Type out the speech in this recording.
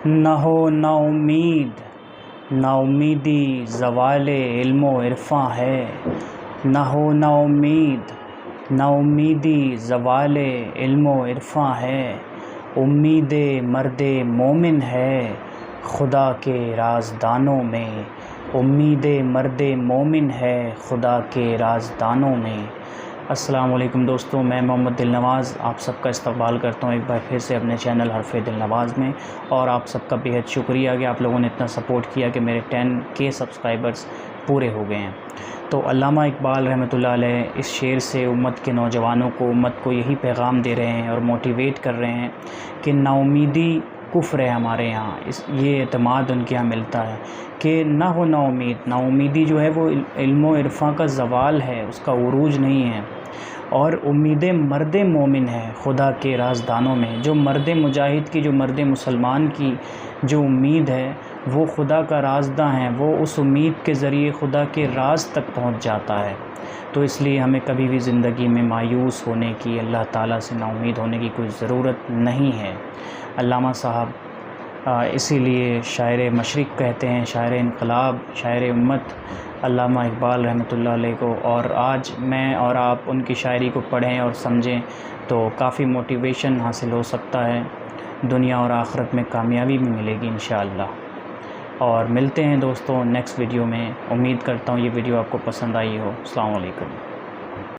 न हो नाउमीद, नाउमीदी ज़वाले इल्म व इरफ़ां है। न हो नाउमीद, नाउमीदी ज़वाले इल्म व इरफ़ां है। उम्मीद मर्द मोमिन है खुदा के राज़दानों में। उम्मीद मर्द मोमिन है खुदा के राज़दानों में। अस्सलाम वालेकुम दोस्तों, मैं मोहम्मद दिलनवाज़ आप सबका इस्तकबाल करता हूँ एक बार फिर से अपने चैनल हरफ़े दिलनवाज़ में। और आप सबका बेहद शुक्रिया कि आप लोगों ने इतना सपोर्ट किया कि मेरे 10K सब्सक्राइबर्स पूरे हो गए हैं। तो अल्लामा इकबाल रहमतुल्लाह अलैह इस शेर से उम्मत के नौजवानों को, उम्मत को यही पैगाम दे रहे हैं और मोटिवेट कर रहे हैं कि नाउमीदी कुफ्र है हमारे यहाँ। ये एतमाद उनके यहाँ मिलता है कि ना हो नाउमीद। नाउमीदी जो है वो इल्म व इरफ़ां का ज़वाल है, उसका उरूज नहीं है। और उम्मीद मर्द मोमिन है खुदा के राज़दानों में। जो मर्द मुजाहिद की, जो मर्द मुसलमान की जो उम्मीद है वो खुदा का राज़दां है। वो उस उम्मीद के ज़रिए खुदा के राज तक पहुंच जाता है। तो इसलिए हमें कभी भी ज़िंदगी में मायूस होने की, अल्लाह ताला से नाउमीद होने की कोई ज़रूरत नहीं है। अल्लामा साहब इसीलिए शायर मशरिक़ कहते हैं, शायर इनकलाब, शायर उम्मत अल्लामा इकबाल रहमतुल्लाह अलैह को। और आज मैं और आप उनकी शायरी को पढ़ें और समझें तो काफ़ी मोटिवेशन हासिल हो सकता है। दुनिया और आखिरत में कामयाबी भी मिलेगी इंशाअल्लाह। और मिलते हैं दोस्तों नेक्स्ट वीडियो में। उम्मीद करता हूँ ये वीडियो आपको पसंद आई हो। अस्सलाम वालेकुम।